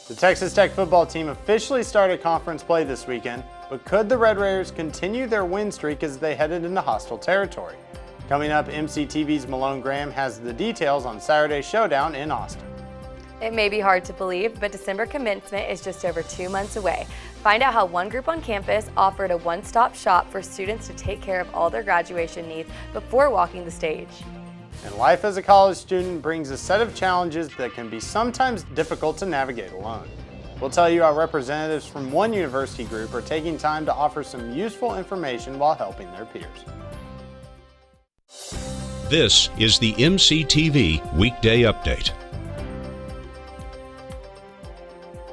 The Texas Tech football team officially started conference play this weekend, but could the Red Raiders continue their win streak as they headed into hostile territory? Coming up, MCTV's Malone Graham has the details on Saturday's showdown in Austin. It may be hard to believe, but December commencement is just over 2 months away. Find out how one group on campus offered a one-stop shop for students to take care of all their graduation needs before walking the stage. And life as a college student brings a set of challenges that can be sometimes difficult to navigate alone. We'll tell you how representatives from one university group are taking time to offer some useful information while helping their peers. This is the MCTV Weekday Update.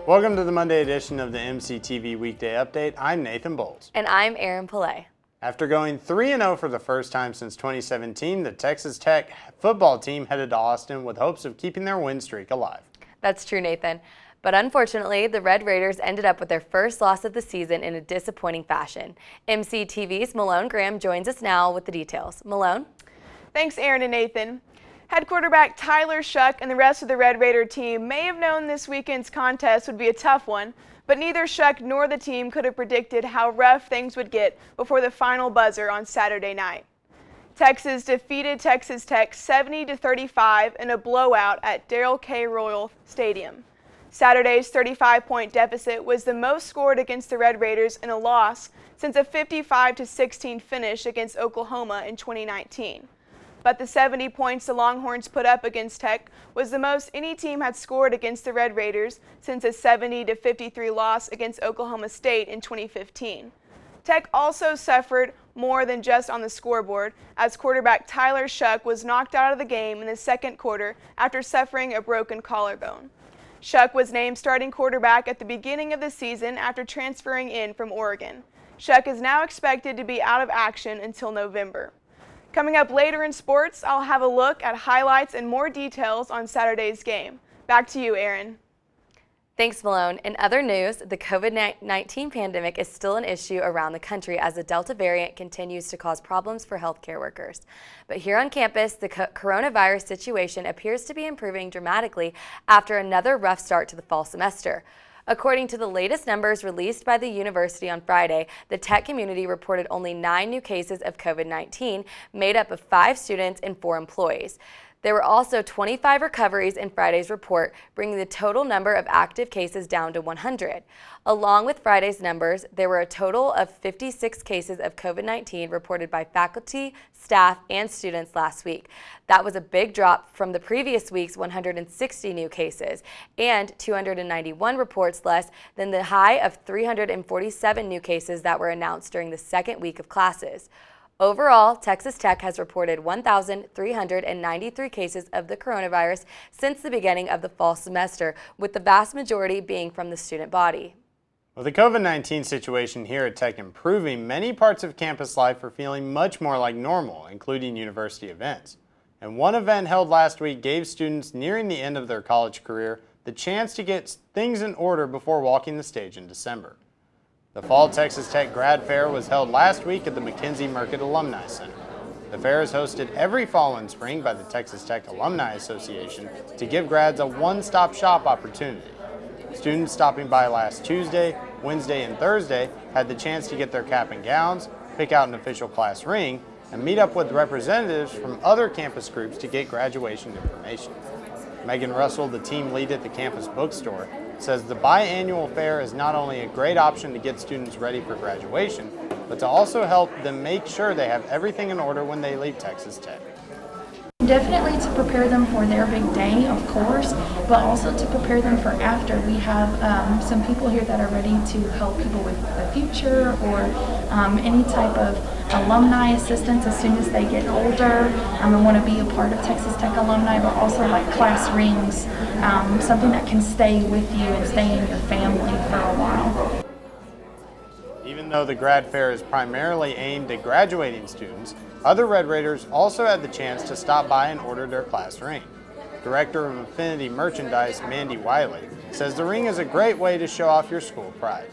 Welcome to the Monday edition of the MCTV Weekday Update. I'm Nathan Boles. And I'm Erin Pellet. After going 3-0 for the first time since 2017, the Texas Tech football team headed to Austin with hopes of keeping their win streak alive. That's true, Nathan. But unfortunately, the Red Raiders ended up with their first loss of the season in a disappointing fashion. MCTV's Malone Graham joins us now with the details. Malone? Thanks, Erin and Nathan. Head quarterback Tyler Shough and the rest of the Red Raider team may have known this weekend's contest would be a tough one, but neither Shough nor the team could have predicted how rough things would get before the final buzzer on Saturday night. Texas defeated Texas Tech 70-35 in a blowout at Darrell K. Royal Stadium. Saturday's 35-point deficit was the most scored against the Red Raiders in a loss since a 55-16 finish against Oklahoma in 2019. But the 70 points the Longhorns put up against Tech was the most any team had scored against the Red Raiders since a 70-53 loss against Oklahoma State in 2015. Tech also suffered more than just on the scoreboard, as quarterback Tyler Shough was knocked out of the game in the second quarter after suffering a broken collarbone. Shough was named starting quarterback at the beginning of the season after transferring in from Oregon. Shough is now expected to be out of action until November. Coming up later in sports, I'll have a look at highlights and more details on Saturday's game. Back to you, Erin. Thanks, Malone. In other news, the COVID-19 pandemic is still an issue around the country as the Delta variant continues to cause problems for healthcare workers. But here on campus, the coronavirus situation appears to be improving dramatically after another rough start to the fall semester. According to the latest numbers released by the university on Friday, the Tech community reported only 9 new cases of COVID-19, made up of 5 students and 4 employees. There were also 25 recoveries in Friday's report, bringing the total number of active cases down to 100. Along with Friday's numbers, there were a total of 56 cases of COVID-19 reported by faculty, staff, and students last week. That was a big drop from the previous week's 160 new cases and 291 reports less than the high of 347 new cases that were announced during the second week of classes. Overall, Texas Tech has reported 1,393 cases of the coronavirus since the beginning of the fall semester, with the vast majority being from the student body. With the COVID-19 situation here at Tech improving, many parts of campus life are feeling much more like normal, including university events. And one event held last week gave students nearing the end of their college career the chance to get things in order before walking the stage in December. The Fall Texas Tech Grad Fair was held last week at the McKenzie Murcutt Alumni Center. The fair is hosted every fall and spring by the Texas Tech Alumni Association to give grads a one-stop shop opportunity. Students stopping by last Tuesday, Wednesday, and Thursday had the chance to get their cap and gowns, pick out an official class ring, and meet up with representatives from other campus groups to get graduation information. Megan Russell, the team lead at the campus bookstore, says the biannual fair is not only a great option to get students ready for graduation, but to also help them make sure they have everything in order when they leave Texas Tech. Definitely to prepare them for their big day, of course, but also to prepare them for after. We have some people here that are ready to help people with the future or any type of alumni assistance as soon as they get older and want to be a part of Texas Tech alumni, but also like class rings, something that can stay with you and stay in your family for a while. Even though the grad fair is primarily aimed at graduating students, other Red Raiders also had the chance to stop by and order their class ring. Director of Affinity Merchandise, Mandy Wiley, says the ring is a great way to show off your school pride.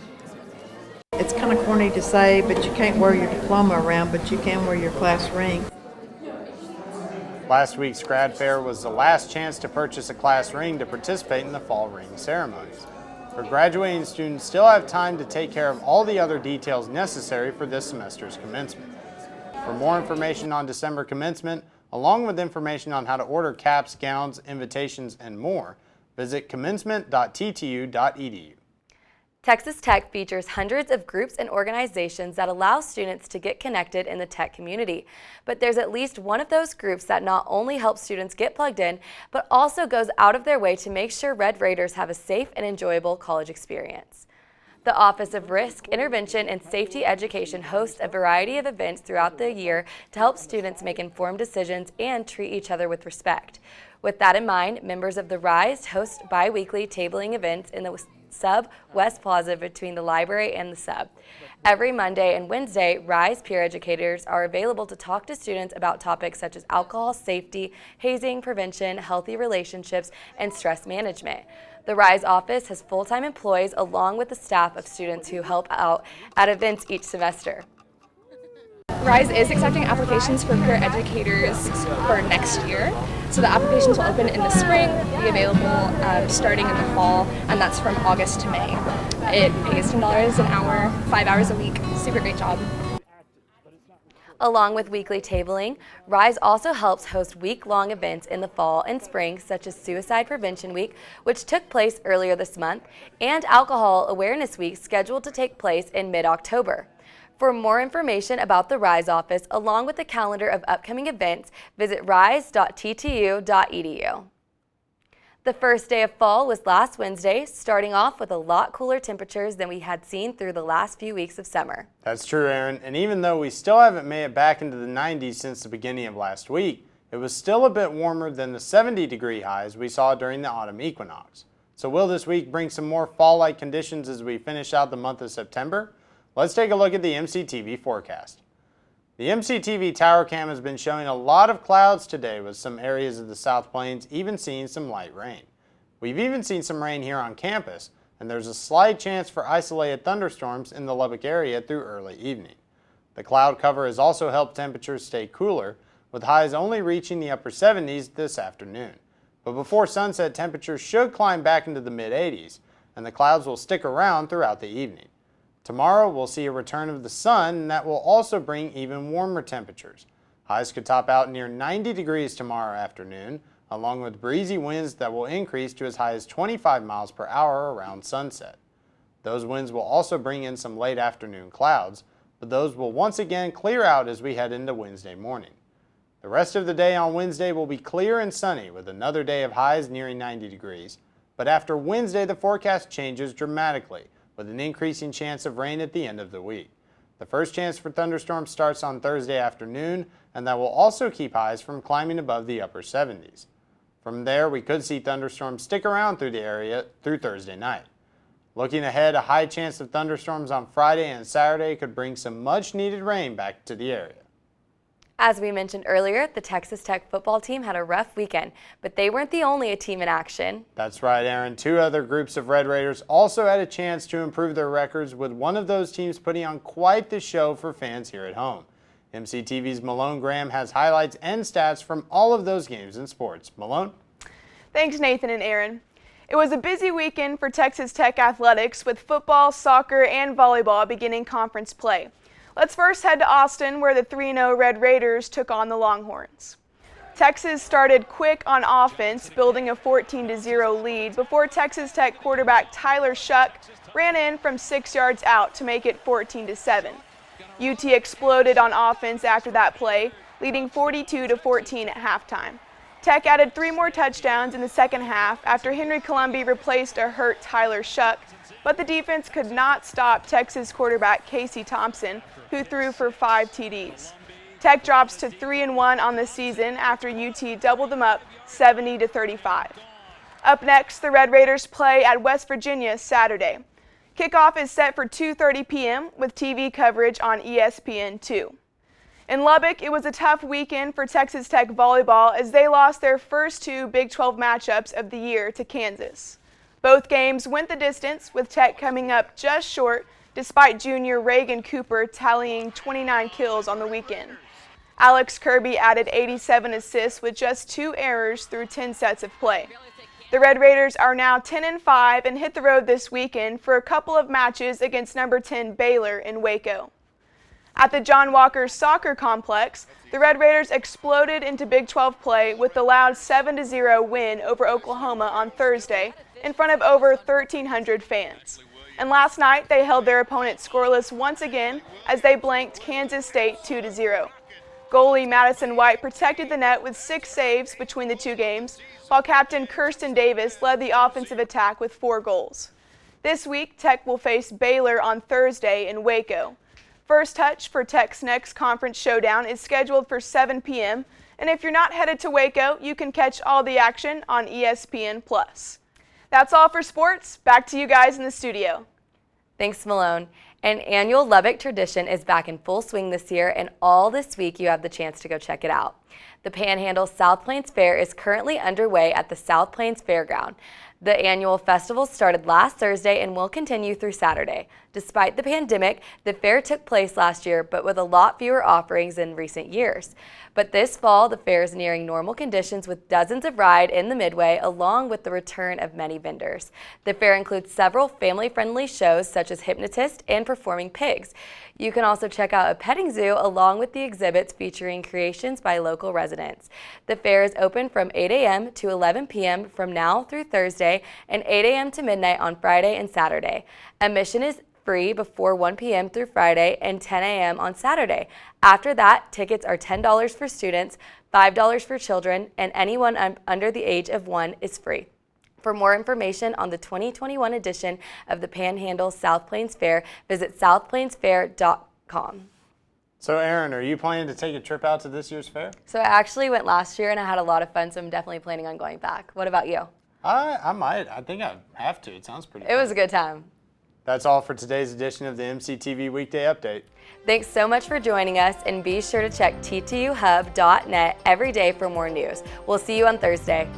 It's kind of corny to say, but you can't wear your diploma around, but you can wear your class ring. Last week's grad fair was the last chance to purchase a class ring to participate in the fall ring ceremonies. but graduating students still have time to take care of all the other details necessary for this semester's commencement. For more information on December commencement, along with information on how to order caps, gowns, invitations, and more, visit commencement.ttu.edu. Texas Tech features hundreds of groups and organizations that allow students to get connected in the tech community. But there's at least one of those groups that not only helps students get plugged in, but also goes out of their way to make sure Red Raiders have a safe and enjoyable college experience. The Office of Risk, Intervention, and Safety Education hosts a variety of events throughout the year to help students make informed decisions and treat each other with respect. With that in mind, members of the RISE host bi-weekly tabling events in the Sub West Plaza between the library and the Sub. Every Monday and Wednesday, RISE peer educators are available to talk to students about topics such as alcohol safety, hazing prevention, healthy relationships, and stress management. The RISE office has full-time employees along with the staff of students who help out at events each semester. RISE is accepting applications for peer educators for next year. So the applications will open in the spring, be available starting in the fall, and that's from August to May. It pays $10 an hour, 5 hours a week. Super great job. Along with weekly tabling, RISE also helps host week-long events in the fall and spring, such as Suicide Prevention Week, which took place earlier this month, and Alcohol Awareness Week, scheduled to take place in mid-October. For more information about the RISE office, along with the calendar of upcoming events, visit rise.ttu.edu. The first day of fall was last Wednesday, starting off with a lot cooler temperatures than we had seen through the last few weeks of summer. That's true, Erin, and even though we still haven't made it back into the 90s since the beginning of last week, it was still a bit warmer than the 70-degree highs we saw during the autumn equinox. So will this week bring some more fall-like conditions as we finish out the month of September? Let's take a look at the MCTV forecast. The MCTV tower cam has been showing a lot of clouds today, with some areas of the South Plains even seeing some light rain. We've even seen some rain here on campus, and there's a slight chance for isolated thunderstorms in the Lubbock area through early evening. The cloud cover has also helped temperatures stay cooler, with highs only reaching the upper 70s this afternoon. But before sunset, temperatures should climb back into the mid-80s, and the clouds will stick around throughout the evening. Tomorrow we'll see a return of the sun, and that will also bring even warmer temperatures. Highs could top out near 90 degrees tomorrow afternoon, along with breezy winds that will increase to as high as 25 miles per hour around sunset. Those winds will also bring in some late afternoon clouds, but those will once again clear out as we head into Wednesday morning. The rest of the day on Wednesday will be clear and sunny, with another day of highs nearing 90 degrees. But after Wednesday, the forecast changes dramatically, with an increasing chance of rain at the end of the week. The first chance for thunderstorms starts on Thursday afternoon, and that will also keep highs from climbing above the upper 70s. From there, we could see thunderstorms stick around through the area through Thursday night. Looking ahead, a high chance of thunderstorms on Friday and Saturday could bring some much-needed rain back to the area. As we mentioned earlier, the Texas Tech football team had a rough weekend, but they weren't the only team in action. That's right, Erin. Two other groups of Red Raiders also had a chance to improve their records, with one of those teams putting on quite the show for fans here at home. MCTV's Malone Graham has highlights and stats from all of those games in sports. Malone? Thanks, Nathan and Erin. It was a busy weekend for Texas Tech athletics, with football, soccer, and volleyball beginning conference play. Let's first head to Austin, where the 3-0 Red Raiders took on the Longhorns. Texas started quick on offense, building a 14-0 lead before Texas Tech quarterback Tyler Shuck ran in from 6 yards out to make it 14-7. UT exploded on offense after that play, leading 42-14 at halftime. Tech added 3 more touchdowns in the second half after Henry Colombi replaced a hurt Tyler Shuck, but the defense could not stop Texas quarterback Casey Thompson, who threw for 5 TDs. Tech drops to 3-1 on the season after UT doubled them up 70-35. Up next, the Red Raiders play at West Virginia Saturday. Kickoff is set for 2:30 p.m. with TV coverage on ESPN2. In Lubbock, it was a tough weekend for Texas Tech volleyball as they lost their first 2 Big 12 matchups of the year to Kansas. Both games went the distance, with Tech coming up just short despite junior Reagan Cooper tallying 29 kills on the weekend. Alex Kirby added 87 assists with just 2 errors through 10 sets of play. The Red Raiders are now 10-5 and hit the road this weekend for a couple of matches against number 10 Baylor in Waco. At the John Walker Soccer Complex, the Red Raiders exploded into Big 12 play with the loud 7-0 win over Oklahoma on Thursday in front of over 1,300 fans. And last night, they held their opponent scoreless once again as they blanked Kansas State 2-0. Goalie Madison White protected the net with 6 saves between the two games, while captain Kirsten Davis led the offensive attack with 4 goals. This week, Tech will face Baylor on Thursday in Waco. First touch for Tech's next conference showdown is scheduled for 7 p.m., and if you're not headed to Waco, you can catch all the action on ESPN+. That's all for sports. Back to you guys in the studio. Thanks, Malone. An annual Lubbock tradition is back in full swing this year, and all this week you have the chance to go check it out. The Panhandle South Plains Fair is currently underway at the South Plains Fairground. The annual festival started last Thursday and will continue through Saturday. Despite the pandemic, the fair took place last year, but with a lot fewer offerings in recent years. But this fall, the fair is nearing normal conditions with dozens of rides in the midway, along with the return of many vendors. The fair includes several family-friendly shows such as hypnotists and performing pigs. You can also check out a petting zoo along with the exhibits featuring creations by local residents. The fair is open from 8 a.m. to 11 p.m. from now through Thursday and 8 a.m. to midnight on Friday and Saturday. Admission is free before 1 p.m. through Friday and 10 a.m. on Saturday. After that, tickets are $10 for students, $5 for children, and anyone under the age of 1 is free. For more information on the 2021 edition of the Panhandle South Plains Fair, visit southplainsfair.com. So Erin, are you planning to take a trip out to this year's fair? So I actually went last year and I had a lot of fun, so I'm definitely planning on going back. What about you? I might. I think I have to. It sounds pretty fun. It was a good time. That's all for today's edition of the MCTV Weekday Update. Thanks so much for joining us, and be sure to check ttuhub.net every day for more news. We'll see you on Thursday.